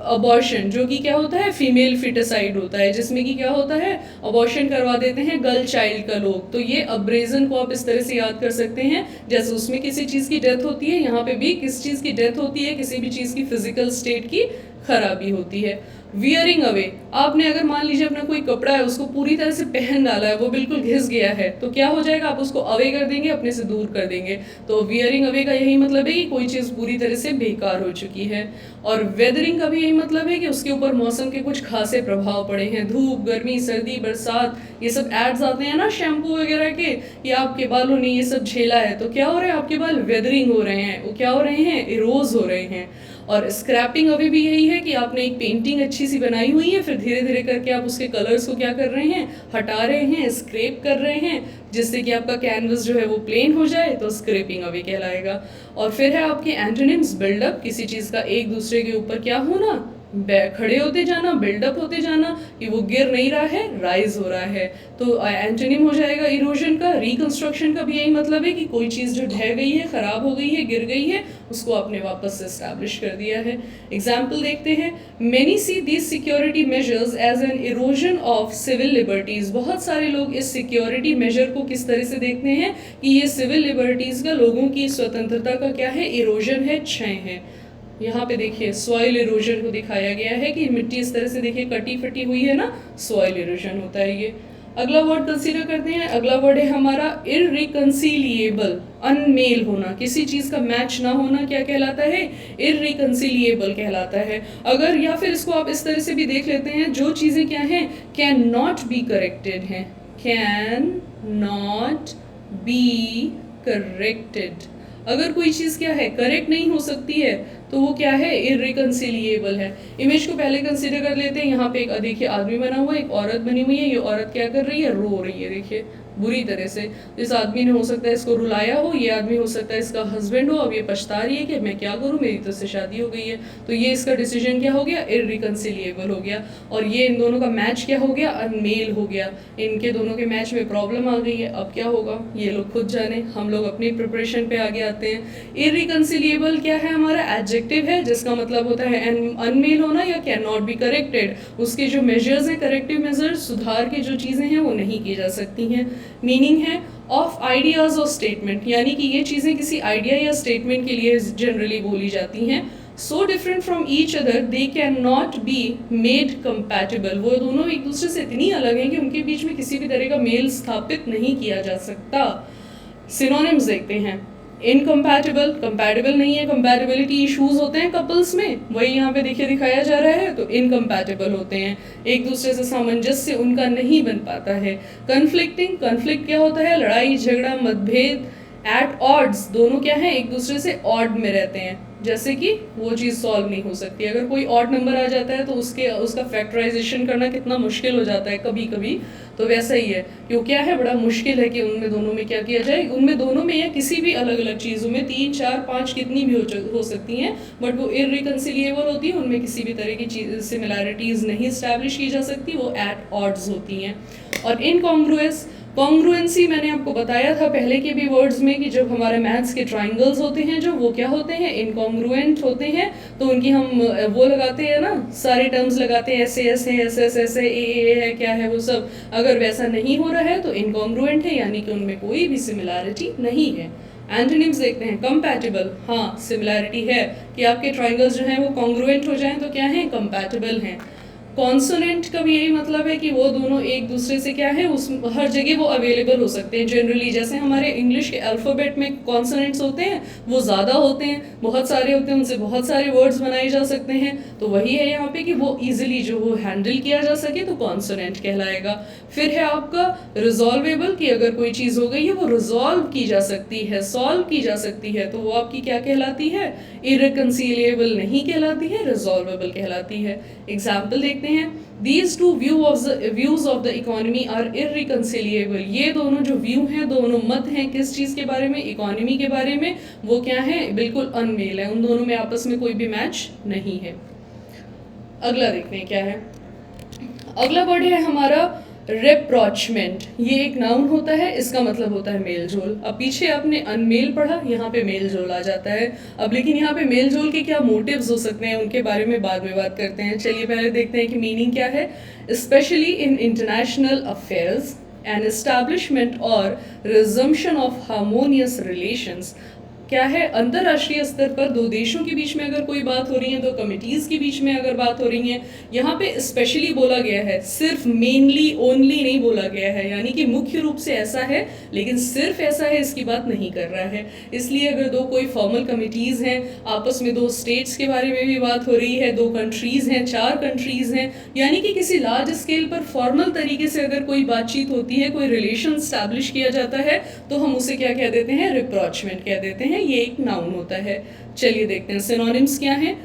अबॉर्शन, जो कि क्या होता है, फीमेल फिटिसाइड होता है, जिसमें कि क्या होता है, अबॉर्शन करवा देते हैं गर्ल चाइल्ड का लोग। तो ये अब्रेजन को आप इस तरह से याद कर सकते हैं, जैसे उसमें किसी चीज़ की डेथ होती है, यहाँ पे भी किस चीज़ की डेथ होती है, किसी भी चीज़ की फिजिकल स्टेट की खराबी होती है। वियरिंग अवे, आपने अगर मान लीजिए अपना कोई कपड़ा है उसको पूरी तरह से पहन डाला है, वो बिल्कुल घिस गया है, तो क्या हो जाएगा, आप उसको अवे कर देंगे, अपने से दूर कर देंगे। तो वियरिंग अवे का यही मतलब है कि कोई चीज़ पूरी तरह से बेकार हो चुकी है। और वेदरिंग का भी यही मतलब है कि उसके ऊपर मौसम के कुछ खासे प्रभाव पड़े हैं, धूप, गर्मी, सर्दी, बरसात, ये सब एड्स आते हैं ना शैम्पू वगैरह के, या आपके बालों ने ये सब झेला है, तो क्या हो रहा है, आपके बाल वेदरिंग हो रहे हैं, वो क्या हो रहे हैं, इरोज हो रहे हैं। और स्क्रैपिंग अभी भी यही है कि आपने एक पेंटिंग अच्छी सी बनाई हुई है, फिर धीरे धीरे करके आप उसके कलर्स को क्या कर रहे हैं, हटा रहे हैं, स्क्रैप कर रहे हैं, जिससे कि आपका कैनवस जो है वो प्लेन हो जाए, तो स्क्रैपिंग अवे कहलाएगा। और फिर है आपके एंटोनिम्स, बिल्डअप, किसी चीज़ का एक दूसरे के ऊपर क्या होना, खड़े होते जाना, बिल्डअप होते जाना, कि वो गिर नहीं रहा है, राइज हो रहा है। तो एंटोनिम हो जाएगा इरोजन का। रिकंस्ट्रक्शन का भी यही मतलब है कि कोई चीज़ जो ढह गई है, ख़राब हो गई है, गिर गई है, उसको आपने वापस से एस्टैब्लिश कर दिया है। एग्जाम्पल देखते हैं, many see these security measures as an erosion of civil liberties. बहुत सारे लोग इस सिक्योरिटी मेजर को किस तरह से देखते हैं कि ये सिविल लिबर्टीज़ का, लोगों की स्वतंत्रता का क्या है, इरोजन है, क्षय है। यहाँ पे देखिए सॉइल इरोजन को दिखाया गया है कि मिट्टी इस तरह से देखिए कटी फटी हुई है ना, सॉइल इरोजन होता है ये। अगला वर्ड कंसीडर करते हैं, अगला वर्ड है हमारा इररिकंसिलिएबल, अनमेल होना, किसी चीज़ का मैच ना होना क्या कहलाता है, इररिकंसिलिएबल कहलाता है। अगर या फिर इसको आप इस तरह से भी देख लेते हैं, जो चीज़ें क्या हैं, कैन नॉट बी करेक्टेड हैं, कैन नॉट बी करेक्टेड। अगर कोई चीज़ क्या है, करेक्ट नहीं हो सकती है, तो वो क्या है, इररिकंसिलिएबल है। इमेज को पहले कंसीडर कर लेते हैं। यहाँ पे एक देखिए आदमी बना हुआ है, एक औरत बनी हुई है। ये औरत क्या कर रही है, रो रही है, देखिए बुरी तरह से। इस आदमी ने हो सकता है इसको रुलाया हो, ये आदमी हो सकता है इसका हस्बैंड हो, अब ये पछता रही है कि मैं क्या करूँ, मेरी तो से शादी हो गई है। तो ये इसका डिसीजन क्या हो गया, इररिकंसिलिएबल हो गया। और ये इन दोनों का मैच क्या हो गया, अनमेल हो गया। इनके दोनों के मैच में प्रॉब्लम आ गई है। अब क्या होगा, ये लोग खुद जाने, हम लोग अपनी प्रिपरेशन पे आगे आते हैं। इररिकंसिलिएबल क्या है, हमारा एडजेक्टिव है, जिसका मतलब होता है अनमेल होना या कैन नॉट बी करेक्टेड। उसके जो मेजर्स हैं, करेक्टिव मेजर्स, सुधार की जो चीज़ें हैं वो नहीं की जा सकती हैं। मीनिंग है ऑफ आइडियाज और स्टेटमेंट, यानी कि ये चीज़ें किसी आइडिया या स्टेटमेंट के लिए जनरली बोली जाती हैं। So different from each other they can not be made compatible, वो दोनों एक दूसरे से इतनी अलग हैं कि उनके बीच में किसी भी तरह का मेल स्थापित नहीं किया जा सकता। सिनोनिम्स देखते हैं, इनकम्पैटिबल, कंपैटिबल नहीं है, कंपैटिबिलिटी इश्यूज होते हैं कपल्स में, वही यहाँ पे देखिए दिखाया जा रहा है। तो इनकम्पैटिबल होते हैं, एक दूसरे से सामंजस्य उनका नहीं बन पाता है। कन्फ्लिक्टिंग, कन्फ्लिक्ट क्या होता है, लड़ाई झगड़ा मतभेद। एट ऑड्स, दोनों क्या है, एक दूसरे से ऑड में रहते हैं, जैसे कि वो चीज़ सॉल्व नहीं हो सकती। अगर कोई ऑड नंबर आ जाता है तो उसका फैक्टराइजेशन करना कितना मुश्किल हो जाता है कभी कभी, तो वैसा ही है। क्यों क्या है, बड़ा मुश्किल है कि उनमें दोनों में क्या किया जाए, उनमें दोनों में या किसी भी अलग अलग चीज़ों में 3 4 5 कितनी भी हो सकती हैं, बट वो इररिकंसिलिएबल होती है, उनमें किसी भी तरह की चीज़ सिमिलैरिटीज़ नहीं इस्टेब्लिश की जा सकती, वो एट ऑड्स होती हैं। और इनकॉन्ग्रुएंस, कॉन्ग्रुएंसी मैंने आपको बताया था पहले के भी वर्ड्स में कि जब हमारे मैथ्स के ट्राइंगल्स होते हैं जो, वो क्या होते हैं, इनकॉन्ग्रुएंट होते हैं। तो उनकी हम वो लगाते हैं ना, सारे टर्म्स लगाते हैं, ऐसे ऐसे ऐसे ऐसे ऐसे ए है, क्या है वो सब। अगर वैसा नहीं हो रहा है तो इनकॉन्ग्रुएंट है, यानी कि उनमें कोई भी सिमिलैरिटी नहीं है। एंटोनिम्स देखते हैं, कंपैटिबल, हाँ सिमिलैरिटी है कि आपके ट्राइंगल्स जो हैं वो कॉन्ग्रुएंट हो जाएं तो क्या है, कंपैटिबल हैं। कॉन्सोनेंट का भी यही मतलब है कि वो दोनों एक दूसरे से क्या है, उस हर जगह वो अवेलेबल हो सकते हैं। जनरली जैसे हमारे इंग्लिश के अल्फ़ाबेट में कॉन्सोनेंट्स होते हैं, वो ज़्यादा होते हैं, बहुत सारे होते हैं, उनसे बहुत सारे वर्ड्स बनाए जा सकते हैं। तो वही है यहाँ पे कि वो ईजिली जो वो हैंडल किया जा सके तो कॉन्सोनेंट कहलाएगा। फिर है आपका रिजॉल्वेबल, कि अगर कोई चीज़ हो गई है वो रिजॉल्व की जा सकती है, सॉल्व की जा सकती है, तो वो आपकी क्या कहलाती है, इररिकंसिलिएबल नहीं कहलाती है, रिजॉल्वेबल कहलाती है। एग्जाम्पल देखते हैं, These two views of the economy are irreconcilable। ये दोनों जो व्यू हैं, दोनों मत हैं किस चीज़ के बारे में, इकोनॉमी के बारे में, वो क्या है, बिल्कुल अनमेल है, उन दोनों में आपस में कोई भी मैच नहीं है। अगला देखते हैं क्या है, अगला वर्ड है हमारा रेप्रोचमेंट। ये एक नाउन होता है, इसका मतलब होता है मेल जोल। अब पीछे आपने अनमेल पढ़ा, यहाँ पे मेल जोल आ जाता है। अब लेकिन यहाँ पे मेल जोल के क्या मोटिव्स हो सकते हैं, उनके बारे में बाद में बात करते हैं। चलिए पहले देखते हैं कि मीनिंग क्या है। Specially in international affairs and establishment और रिजम्पशन ऑफ हार्मोनियस रिलेशंस। क्या है, अंतर्राष्ट्रीय स्तर पर दो देशों के बीच में अगर कोई बात हो रही है, दो कमिटीज़ के बीच में अगर बात हो रही है, यहाँ पे स्पेशली बोला गया है, सिर्फ मेनली ओनली नहीं बोला गया है, यानी कि मुख्य रूप से ऐसा है लेकिन सिर्फ ऐसा है इसकी बात नहीं कर रहा है। इसलिए अगर दो कोई फॉर्मल कमिटीज़ हैं, आपस में दो स्टेट्स के बारे में भी बात हो रही है, दो कंट्रीज़ हैं, 4 कंट्रीज़ हैं, यानी कि किसी लार्ज स्केल पर फॉर्मल तरीके से अगर कोई बातचीत होती है, कोई रिलेशन स्टैब्लिश किया जाता है, तो हम उसे क्या कह देते हैं, रिप्रॉचमेंट कह देते हैं। ये एक नाउन होता है। चलिए देखते हैं सिनोनिम्स क्या हैं।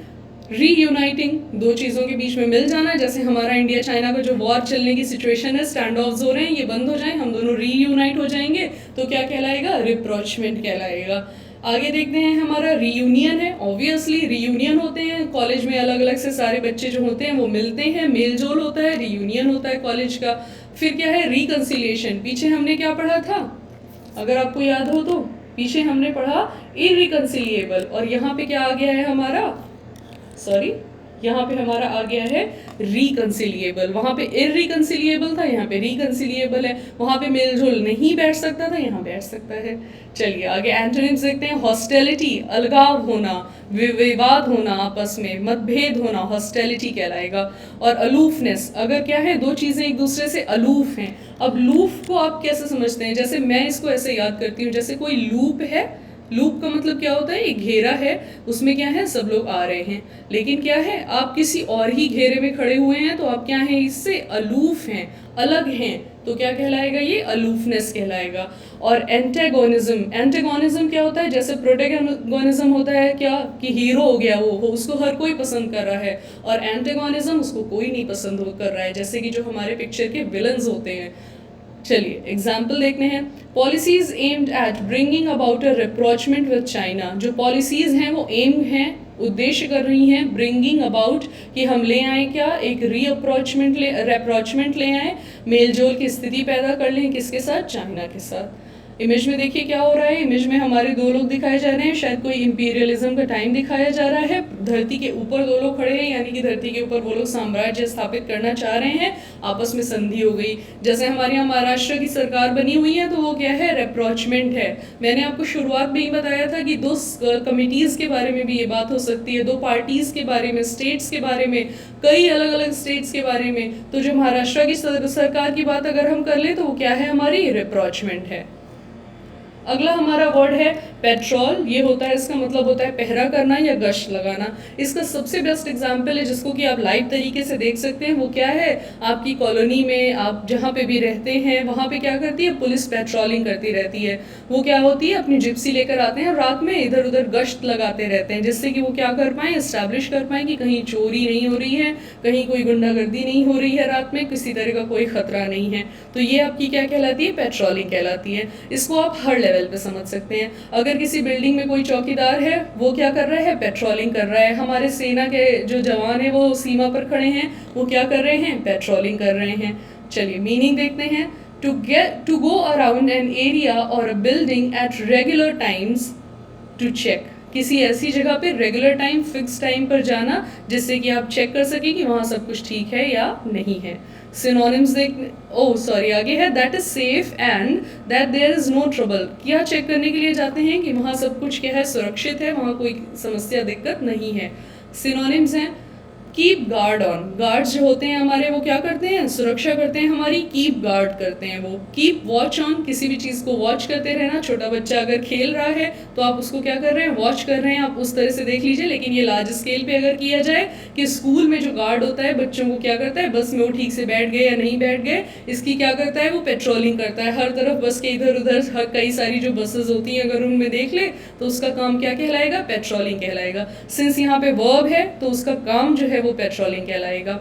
रीयूनाइटिंग, दो चीज़ों के बीच में मिल जाना, जैसे हमारा इंडिया चाइना का जो वॉर चलने की सिचुएशन है, स्टैंड ऑफ्स हो रहे हैं, ये बंद हो जाए, हम दोनों रीयूनाइट हो जाएंगे, तो क्या कहलाएगा, रिप्रॉचमेंट कहलाएगा। आगे देखते हैं, हमारा रीयूनियन है। ऑब्वियसली रीयूनियन होते हैं कॉलेज में, अलग अलग से सारे बच्चे जो होते हैं वो मिलते हैं, मेल जोल होता है, रीयूनियन होता है कॉलेज का। फिर क्या है, रिकन्सिलिएशन। पीछे हमने क्या पढ़ा था, अगर आपको याद हो तो पीछे हमने पढ़ा इरिकन्सिलिएबल, और यहाँ पे क्या आ गया है हमारा, सॉरी यहाँ पे हमारा आ गया है रिकन्सिलिएबल। वहाँ पे इरिकन्सिलिएबल था, यहाँ पे रिकन्सिलिएबल है। वहाँ पे मेलजोल नहीं बैठ सकता था, यहाँ बैठ सकता है। चलिए आगे एंटोनिम्स देखते हैं। हॉस्टिलिटी, अलगाव होना, विवाद होना, आपस में मतभेद होना, हॉस्टिलिटी कहलाएगा। और अलूफनेस, अगर क्या है, दो चीज़ें एक दूसरे से अलूफ हैं। अब लूफ को आप कैसे समझते हैं, जैसे मैं इसको ऐसे याद करती हूँ, जैसे कोई लूप है, लूप का मतलब क्या होता है, एक घेरा है, उसमें क्या है, सब लोग आ रहे हैं, लेकिन क्या है, आप किसी और ही घेरे में खड़े हुए हैं, तो आप क्या हैं, इससे अलूफ हैं, अलग हैं, तो क्या कहलाएगा, ये अलूफनेस कहलाएगा। और एंटेगोनिज्म, एंटेगोनिज्म क्या होता है, जैसे प्रोटेगोनिज्म होता है क्या, कि हीरो हो गया, वो उसको हर कोई पसंद कर रहा है, और एंटेगोनिज्म उसको कोई नहीं पसंद कर रहा है, जैसे कि जो हमारे पिक्चर के विलन्स होते हैं। चलिए एग्जाम्पल देखते हैं। Policies aimed at bringing about a rapprochement with China, जो पॉलिसीज हैं वो एम हैं, उद्देश्य कर रही हैं, ब्रिंगिंग अबाउट कि हम ले आए क्या, एक रिप्रॉचमेंट ले आए, मेलजोल की स्थिति पैदा कर लें, किसके साथ, चाइना के साथ। इमेज में देखिए क्या हो रहा है, इमेज में हमारे दो लोग दिखाए जा रहे हैं, शायद कोई इंपीरियलिज्म का टाइम दिखाया जा रहा है। धरती के ऊपर दो लोग खड़े हैं, यानी कि धरती के ऊपर वो लोग साम्राज्य स्थापित करना चाह रहे हैं, आपस में संधि हो गई। जैसे हमारे यहाँ महाराष्ट्र की सरकार बनी हुई है, तो वो क्या है, रिप्रॉचमेंट है। मैंने आपको शुरुआत में ही बताया था कि दो कमिटीज़ के बारे में भी ये बात हो सकती है, दो पार्टीज़ के बारे में, स्टेट्स के बारे में, कई अलग अलग स्टेट्स के बारे में। तो जो महाराष्ट्र की सरकार की बात अगर हम कर लें, तो वो क्या है, हमारी रिप्रॉचमेंट है। अगला हमारा वर्ड है पेट्रोल। ये होता है, इसका मतलब होता है पहरा करना या गश्त लगाना। इसका सबसे बेस्ट एग्जाम्पल है जिसको कि आप लाइव तरीके से देख सकते हैं, वो क्या है, आपकी कॉलोनी में आप जहाँ पे भी रहते हैं वहाँ पे क्या करती है, पुलिस पेट्रोलिंग करती रहती है। वो क्या होती है, अपनी जिप्सी लेकर आते हैं, रात में इधर उधर गश्त लगाते रहते हैं, जिससे कि वो क्या कर पाएँ, इस्टेब्लिश कर पाएँ कि कहीं चोरी नहीं हो रही है, कहीं कोई गुंडागर्दी नहीं हो रही है, रात में किसी तरह का कोई खतरा नहीं है। तो ये आपकी क्या कहलाती है, पेट्रोलिंग कहलाती है। इसको आप हर लेवल पे समझ सकते हैं। अगर किसी बिल्डिंग में कोई चौकीदार है, वो क्या कर रहा है, पेट्रोलिंग कर रहा है। हमारे सेना के जो जवान है वो सीमा पर खड़े हैं, वो क्या कर रहे हैं, पेट्रोलिंग कर रहे हैं। चलिए मीनिंग देखते हैं। To go around an area और a building at regular times to check, किसी ऐसी जगह पे रेगुलर टाइम, फिक्स टाइम पर जाना, जिससे कि आप चेक कर सकें कि वहाँ सब कुछ ठीक है या नहीं है। सिनोनिम्स देख, आगे है, that is safe and that there is no trouble. क्या चेक करने के लिए जाते हैं कि वहाँ सब कुछ क्या है, सुरक्षित है, वहाँ कोई समस्या दिक्कत नहीं है। सिनोनिम्स हैं कीप गार्ड ऑन, गार्ड्स जो होते हैं हमारे, वो क्या करते हैं, सुरक्षा करते हैं हमारी, कीप गार्ड करते हैं वो। कीप वॉच ऑन, किसी भी चीज़ को वॉच करते रहना। छोटा बच्चा अगर खेल रहा है तो आप उसको क्या कर रहे हैं, वॉच कर रहे हैं, आप उस तरह से देख लीजिए। लेकिन ये लार्ज स्केल पे अगर किया जाए कि स्कूल में जो गार्ड होता है बच्चों को क्या करता है, बस में वो ठीक से बैठ गए या नहीं बैठ गए, इसकी क्या करता है, वो पेट्रोलिंग करता है, हर तरफ बस के इधर उधर कई सारी जो बसेस होती हैं अगर उनमें देख ले तो उसका काम क्या कहलाएगा, पेट्रोलिंग कहलाएगा। सिंस यहाँ पे वर्ब है तो उसका काम जो है वो पेट्रोलिंग कहलाएगा।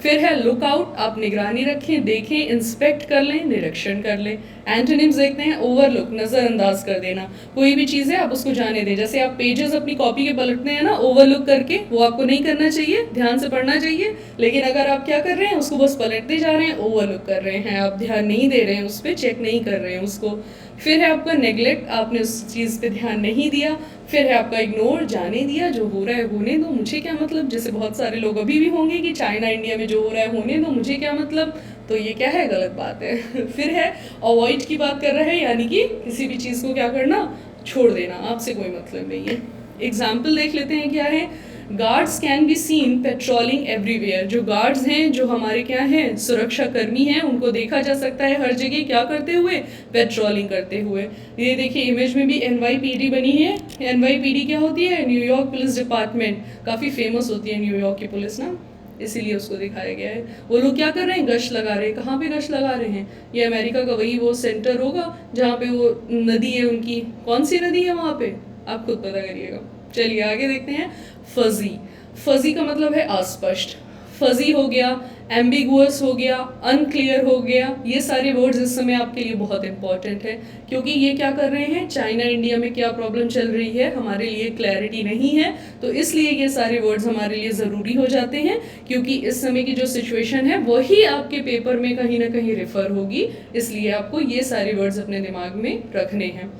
फिर है लुक आउट, आप निगरानी रखें, देखें, इंस्पेक्ट कर लें, निरीक्षण कर लें। एंटोनिम्स देखते हैं। ओवरलुक, नज़रअंदाज कर देना, कोई भी चीज़ है आप उसको जाने दें। जैसे आप पेजेस अपनी कॉपी के पलटते हैं ना ओवरलुक करके, वो आपको नहीं करना चाहिए, ध्यान से पढ़ना चाहिए। लेकिन अगर आप क्या कर रहे हैं, उसको बस पलटते जा रहे हैं, ओवरलुक कर रहे हैं, आप ध्यान नहीं दे रहे हैं उस पर, चेक नहीं कर रहे हैं उसको। फिर है आपका नेग्लेक्ट, आपने उस चीज़ पे ध्यान नहीं दिया। फिर है आपका इग्नोर, जाने दिया, जो हो रहा है होने दो, मुझे क्या मतलब। जैसे बहुत सारे लोग अभी भी होंगे कि चाइना इंडिया में जो हो रहा है होने दो, मुझे क्या मतलब, तो ये क्या है, गलत बात है। फिर है अवॉइड की बात कर रहा है, यानी कि किसी भी चीज़ को क्या करना, छोड़ देना, आपसे कोई मतलब नहीं है। एग्जाम्पल देख लेते हैं क्या है। Guards can be seen patrolling everywhere. जो गार्ड्स हैं, जो हमारे क्या हैं, सुरक्षा कर्मी हैं, उनको देखा जा सकता है हर जगह क्या करते हुए, पेट्रोलिंग करते हुए। ये देखिए इमेज में भी NYPD बनी है। NYPD क्या होती है, न्यूयॉर्क पुलिस डिपार्टमेंट, काफ़ी फेमस होती है न्यूयॉर्क की पुलिस ना, इसीलिए उसको दिखाया गया है। वो लोग क्या कर रहे हैं, गश्त लगा रहे हैं। कहाँ पे गश्त लगा रहे हैं, ये अमेरिका का वही वो सेंटर होगा जहाँ पे वो नदी है उनकी, कौन सी नदी है वहाँ पे, आप खुद पता करिएगा। चलिए आगे देखते हैं। फजी, फजी का मतलब है अस्पष्ट। फजी हो गया, एम्बिगुअस हो गया, अनक्लियर हो गया, ये सारे वर्ड्स इस समय आपके लिए बहुत इंपॉर्टेंट है, क्योंकि ये क्या कर रहे हैं, चाइना इंडिया में क्या प्रॉब्लम चल रही है, हमारे लिए क्लैरिटी नहीं है, तो इसलिए ये सारे वर्ड्स हमारे लिए ज़रूरी हो जाते हैं, क्योंकि इस समय की जो सिचुएशन है वही आपके पेपर में कहीं ना कहीं रेफर होगी, इसलिए आपको ये सारे वर्ड्स अपने दिमाग में रखने हैं।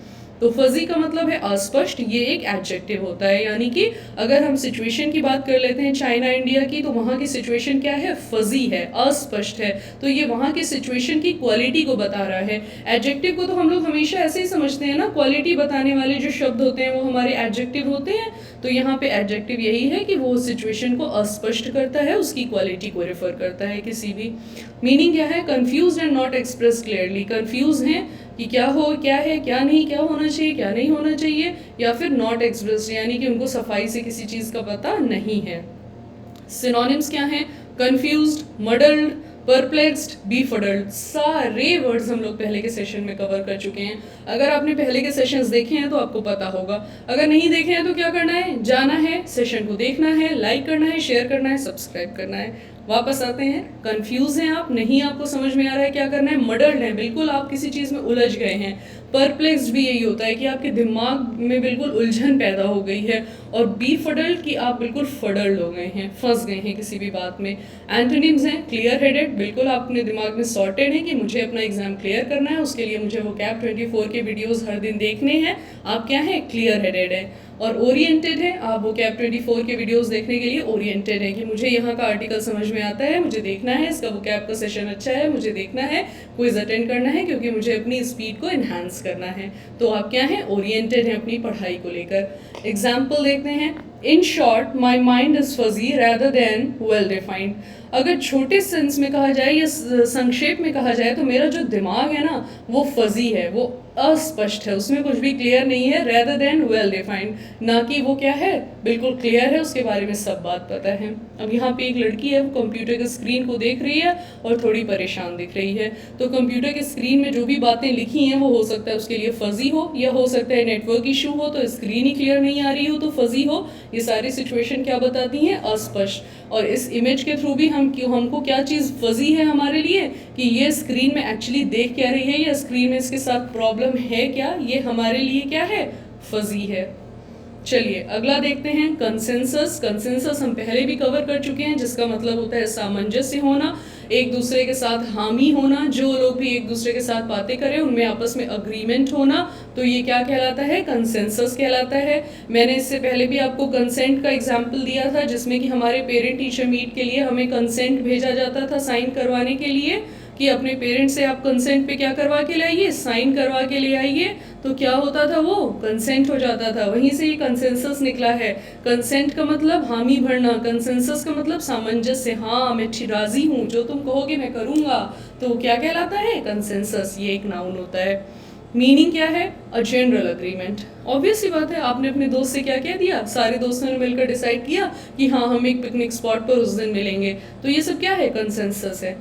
तो फजी का मतलब है अस्पष्ट, ये एक एडजेक्टिव होता है, यानी कि अगर हम सिचुएशन की बात कर लेते हैं चाइना इंडिया की, तो वहाँ की सिचुएशन क्या है, फजी है, अस्पष्ट है, तो ये वहाँ की सिचुएशन की क्वालिटी को बता रहा है। एडजेक्टिव को तो हम लोग हमेशा ऐसे ही समझते हैं ना, क्वालिटी बताने वाले जो शब्द होते हैं वो हमारे एडजेक्टिव होते हैं, तो यहाँ पे एडजेक्टिव यही है कि वो सिचुएशन को अस्पष्ट करता है, उसकी क्वालिटी को रेफर करता है किसी भी। मीनिंग क्या है, confuse and not express clearly, confuse हैं कि क्या हो, क्या है, क्या नहीं, क्या होना चाहिए, क्या नहीं होना चाहिए, या फिर नॉट एक्सप्रेस्ड यानी कि उनको सफाई से किसी चीज़ का पता नहीं है। सिनोनिम्स क्या हैं, कंफ्यूज्ड, मडल्ड, परप्लेक्स्ड, बीफडल्ड, सारे वर्ड्स हम लोग पहले के सेशन में कवर कर चुके हैं। अगर आपने पहले के सेशंस देखे हैं तो आपको पता होगा, अगर नहीं देखे हैं तो क्या करना है, जाना है, सेशन को देखना है, लाइक करना है, शेयर करना है, सब्सक्राइब करना है। वापस आते हैं, कंफ्यूज हैं आप, नहीं आपको समझ में आ रहा है क्या करना है, मडल्ड है, बिल्कुल आप किसी चीज़ में उलझ गए हैं। परप्लेक्स्ड भी यही होता है कि आपके दिमाग में बिल्कुल उलझन पैदा हो गई है, और बीफडल्ड कि आप बिल्कुल फडल्ड हो गए हैं, फंस गए हैं किसी भी बात में। एंटोनिम्स हैं, क्लियर हेडेड, बिल्कुल आप अपने दिमाग में सॉर्टेड हैं कि मुझे अपना एग्जाम क्लियर करना है, उसके लिए मुझे vocab 24 के वीडियोस हर दिन देखने हैं, आप क्या हैं, क्लियर हेडेड है। और ओरिएंटेड है, आप vocab 24 के वीडियोस देखने के लिए ओरिएंटेड है कि मुझे यहाँ का आर्टिकल समझ में आता है, मुझे देखना है, इसका vocab का सेशन अच्छा है, मुझे देखना है, क्विज अटेंड करना है, क्योंकि मुझे अपनी स्पीड को इन्हांस करना है। तो आप क्या हैं, ओरिएंटेड हैं अपनी पढ़ाई को लेकर। एग्जाम्पल देखते हैं। In short my mind is fuzzy rather than well defined. अगर छोटे सेंस में कहा जाए या संक्षेप में कहा जाए तो मेरा जो दिमाग है ना वो फजी है, वो अस्पष्ट है, उसमें कुछ भी क्लियर नहीं है, रेदर देन वेल डिफाइंड, ना कि वो क्या है, बिल्कुल क्लियर है, उसके बारे में सब बात पता है। अब यहाँ पे एक लड़की है, वो कंप्यूटर की स्क्रीन को देख रही है और थोड़ी परेशान दिख रही है, तो कंप्यूटर की स्क्रीन में जो भी बातें लिखी हैं वो हो सकता है उसके लिए फजी हो, या हो सकता है नेटवर्क इशू हो तो स्क्रीन ही क्लियर नहीं आ रही हो तो फजी हो। ये सारी सिचुएशन क्या बताती हैं, अस्पष्ट। और इस इमेज के थ्रू भी हमको क्या चीज़ फजी है हमारे लिए, कि ये स्क्रीन में एक्चुअली देख क्या रही है, या स्क्रीन में इसके साथ प्रॉब्लम है क्या, ये हमारे लिए क्या है, फजी है। चलिए अगला देखते हैं, कंसेंसस। कंसेंसस हम पहले भी कवर कर चुके हैं, जिसका मतलब होता है सामंजस्य होना, एक दूसरे के साथ हामी होना, जो लोग भी एक दूसरे के साथ बातें करें उनमें आपस में अग्रीमेंट होना, तो ये क्या कहलाता है, कंसेंसस कहलाता है। मैंने इससे पहले भी आपको कंसेंट का एग्जाम्पल दिया था, जिसमें कि हमारे पेरेंट टीचर मीट के लिए हमें कंसेंट भेजा जाता था साइन करवाने के लिए, कि अपने पेरेंट्स से आप कंसेंट पे क्या करवा के लाइए, साइन करवा के ले आइए, तो क्या होता था, वो कंसेंट हो जाता था। वहीं से ये कंसेंसस निकला है। कंसेंट का मतलब हामी भरना, कंसेंसस का मतलब सामंजस्य, हाँ मैं राजी हूँ, जो तुम कहोगे मैं करूँगा, तो क्या कहलाता है, कंसेंसस, ये एक नाउन होता है। मीनिंग क्या है, अ जनरल अग्रीमेंट। ऑब्वियस सी बात है, आपने अपने दोस्त से क्या कह दिया, सारे दोस्तों ने मिलकर डिसाइड किया कि हाँ हम एक पिकनिक स्पॉट पर उस दिन मिलेंगे, तो ये सब क्या है, कंसेंसस है।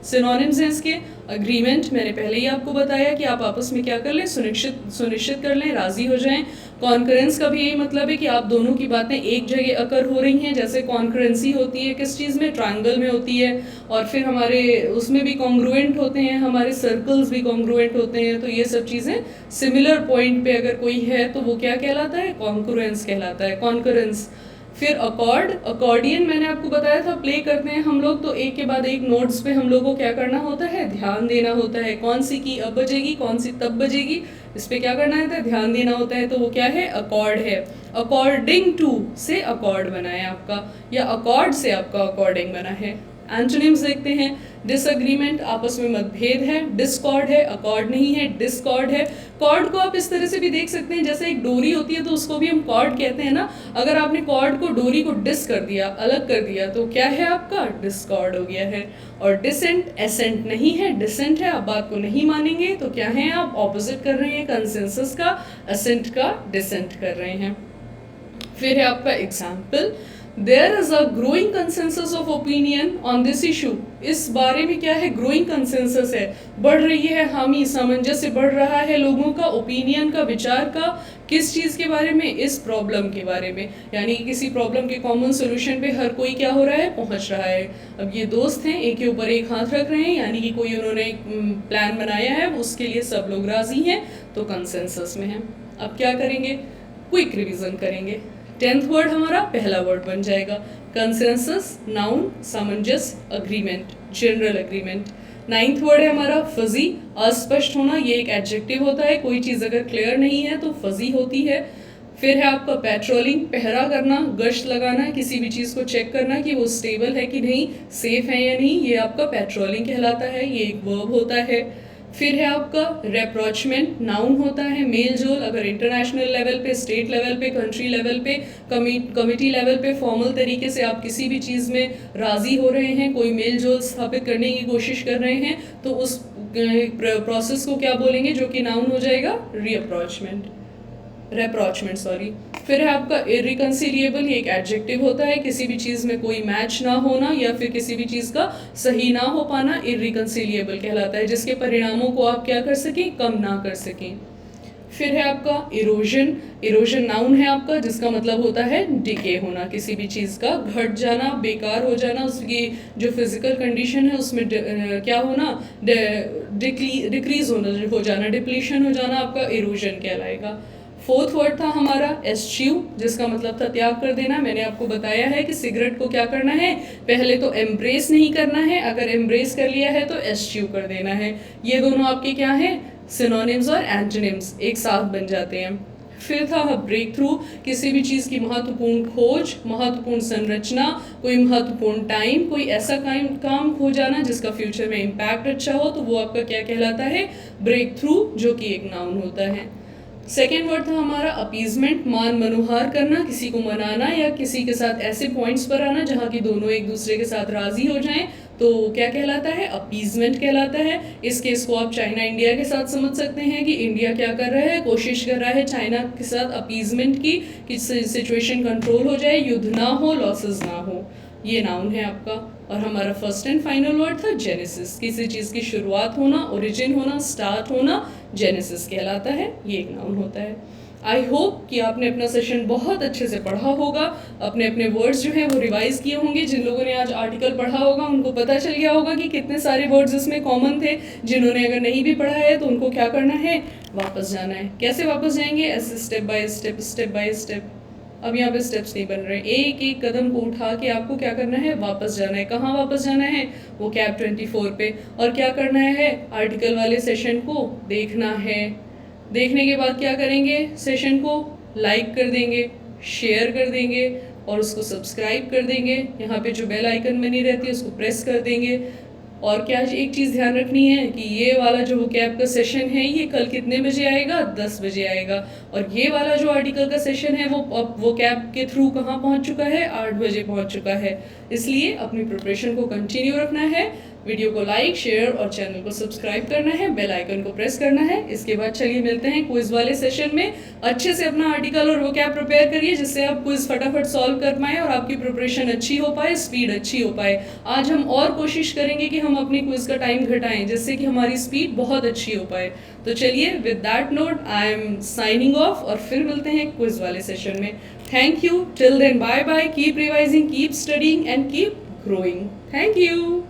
सिनोनिम्स हैं इसके, अग्रीमेंट मैंने पहले ही आपको बताया कि आप आपस में क्या कर लें, सुनिश्चित कर लें, राजी हो जाएं। कॉन्करेंस का भी यही मतलब है कि आप दोनों की बातें एक जगह अकर हो रही हैं, जैसे कॉन्करेंसी होती है किस चीज़ में, ट्रायंगल में होती है, और फिर हमारे उसमें भी कॉन्ग्रुएंट होते हैं, हमारे सर्कल्स भी कॉन्ग्रुएंट होते हैं, तो ये सब चीज़ें सिमिलर पॉइंट पे अगर कोई है तो वो क्या कहलाता है, कॉन्करेंस कहलाता है, कॉन्करेंस। फिर अकॉर्ड, अकॉर्डियन मैंने आपको बताया था, प्ले करते हैं हम लोग तो एक के बाद एक नोट्स पे हम लोग को क्या करना होता है, ध्यान देना होता है, कौन सी की अब बजेगी, कौन सी तब बजेगी, इस पे क्या करना होता है, ध्यान देना होता है, तो वो क्या है, अकॉर्ड है। अकॉर्डिंग टू से अकॉर्ड बना है आपका, या अकॉर्ड से आपका अकॉर्डिंग बना है। एंटोनिम्स देखते हैं। डिसएग्रीमेंट, आपस में मतभेद है। डिस्कॉर्ड है, अकॉर्ड नहीं है, डिस्कॉर्ड है। कॉर्ड को आप इस तरह से भी देख सकते हैं, जैसे एक डोरी होती है तो उसको भी हम कॉर्ड कहते हैं ना। अगर आपने कॉर्ड को, डोरी को डिस कर दिया, अलग कर दिया, तो क्या है आपका? डिस्कॉर्ड हो गया है। और डिसेंट, एसेंट नहीं है, डिसेंट है, आप बात को नहीं मानेंगे तो क्या है? आप ऑपोजिट कर रहे हैं कंसेंसस का, असेंट का डिसेंट कर रहे हैं। फिर है आपका example, there is a growing consensus of opinion on this issue. इस बारे में क्या है? ग्रोइंग कंसेंसस है, बढ़ रही है हामी, सामंजस्य बढ़ रहा है लोगों का, ओपिनियन का, विचार का। किस चीज़ के बारे में? इस प्रॉब्लम के बारे में, यानी कि किसी प्रॉब्लम के कॉमन सोल्यूशन पे हर कोई क्या हो रहा है? पहुंच रहा है। अब ये दोस्त हैं, एक के ऊपर एक हाथ रख रहे हैं, यानी कि कोई उन्होंने एक प्लान बनाया है, उसके लिए सब लोग राजी हैं, तो कंसेंसस में है। अब क्या करेंगे? क्विक रिवीजन करेंगे। 10th वर्ड हमारा पहला वर्ड बन जाएगा कंसेंसस, नाउन, सामंजस्य, agreement, general agreement. 9th word है हमारा फजी, अस्पष्ट होना, ये एक एडजेक्टिव होता है, कोई चीज़ अगर क्लियर नहीं है तो फजी होती है। फिर है आपका पेट्रोलिंग, पहरा करना, गश्त लगाना, किसी भी चीज़ को चेक करना कि वो स्टेबल है कि नहीं, सेफ है या नहीं, ये आपका पेट्रोलिंग कहलाता है, ये एक वर्ब होता है। फिर है आपका रेप्रोचमेंट, नाउन होता है, मेल जोल, अगर इंटरनेशनल लेवल पे, स्टेट लेवल पे, कंट्री लेवल पे, कमिटी लेवल पे फॉर्मल तरीके से आप किसी भी चीज़ में राज़ी हो रहे हैं, कोई मेल जोल स्थापित करने की कोशिश कर रहे हैं, तो उस प्रोसेस को क्या बोलेंगे जो कि नाउन हो जाएगा? रेप्रोचमेंट सॉरी। फिर है आपका इरिकंसिलिएबल, ये एक एडजेक्टिव होता है, किसी भी चीज़ में कोई मैच ना होना या फिर किसी भी चीज़ का सही ना हो पाना इरिकंसिलिएबल कहलाता है, जिसके परिणामों को आप क्या कर सकें? कम ना कर सकें। फिर है आपका इरोजन, इरोजन नाउन है आपका, जिसका मतलब होता है डिके होना, किसी भी चीज़ का घट जाना, बेकार हो जाना, उसकी जो फिजिकल कंडीशन है उसमें क्या होना? डिक्रीज हो जाना, डिप्लीशन हो जाना, आपका इरोजन कहलाएगा। 4th वर्ड था हमारा एस्च्यू, जिसका मतलब था त्याग कर देना। मैंने आपको बताया है कि सिगरेट को क्या करना है? पहले तो एम्ब्रेस नहीं करना है, अगर एम्ब्रेस कर लिया है तो एस्च्यू कर देना है। ये दोनों आपके क्या हैं? सिनोनिम्स और एंटोनिम्स एक साथ बन जाते हैं। फिर था ब्रेक थ्रू, किसी भी चीज़ की महत्वपूर्ण खोज, महत्वपूर्ण संरचना, कोई महत्वपूर्ण टाइम, कोई ऐसा काम हो जाना जिसका फ्यूचर में इम्पैक्ट अच्छा हो, तो वो आपका क्या कहलाता है? ब्रेक थ्रू, जो कि एक नाउन होता है। सेकेंड वर्ड था हमारा अपीजमेंट, मान मनोहार करना, किसी को मनाना या किसी के साथ ऐसे पॉइंट्स पर आना जहाँ की दोनों एक दूसरे के साथ राजी हो जाएं, तो क्या कहलाता है? अपीजमेंट कहलाता है। इस केस को आप चाइना इंडिया के साथ समझ सकते हैं कि इंडिया क्या कर रहा है? कोशिश कर रहा है चाइना के साथ अपीजमेंट की, कि सिचुएशन कंट्रोल हो जाए, युद्ध ना हो, लॉसेस ना हो। ये नाउन है आपका। और हमारा फर्स्ट एंड फाइनल वर्ड था जेनेसिस, किसी चीज़ की शुरुआत होना, ओरिजिन होना, स्टार्ट होना, जेनेसिस कहलाता है, ये एक नाउन होता है। आई होप कि आपने अपना सेशन बहुत अच्छे से पढ़ा होगा, अपने अपने वर्ड्स जो हैं वो रिवाइज किए होंगे। जिन लोगों ने आज आर्टिकल पढ़ा होगा उनको पता चल गया होगा कि कितने सारे वर्ड्स इसमें कॉमन थे। जिन्होंने अगर नहीं भी पढ़ा है तो उनको क्या करना है? वापस जाना है। कैसे वापस जाएंगे? ऐसे step by step, step by step. अब यहाँ पे स्टेप्स नहीं बन रहे, एक एक कदम को उठा के आपको क्या करना है? वापस जाना है। कहाँ वापस जाना है? वो कैप 24 पे। और क्या करना है? आर्टिकल वाले सेशन को देखना है। देखने के बाद क्या करेंगे? सेशन को लाइक कर देंगे, शेयर कर देंगे और उसको सब्सक्राइब कर देंगे। यहाँ पे जो बेल आइकन बनी रहती है उसको प्रेस कर देंगे। और क्या एक चीज़ ध्यान रखनी है कि ये वाला जो वोकैब का सेशन है ये कल कितने बजे आएगा? 10 बजे आएगा। और ये वाला जो आर्टिकल का सेशन है वो अब वोकैब के थ्रू कहाँ पहुँच चुका है? 8 बजे पहुँच चुका है। इसलिए अपनी प्रिपरेशन को कंटिन्यू रखना है। वीडियो को लाइक, शेयर और चैनल को सब्सक्राइब करना है, बेल आइकन को प्रेस करना है। इसके बाद चलिए मिलते हैं क्विज वाले सेशन में। अच्छे से अपना आर्टिकल और वोकैब प्रिपेयर करिए जिससे आप क्विज फटाफट सॉल्व कर पाएँ और आपकी प्रिपरेशन अच्छी हो पाए, स्पीड अच्छी हो पाए। आज हम और कोशिश करेंगे कि हम अपनी क्विज का टाइम घटाएं जिससे कि हमारी स्पीड बहुत अच्छी हो पाए। तो चलिए with that note I am signing off और फिर मिलते हैं क्विज वाले सेशन में। Thank you, till then bye bye, keep revising, keep studying and keep growing. Thank you.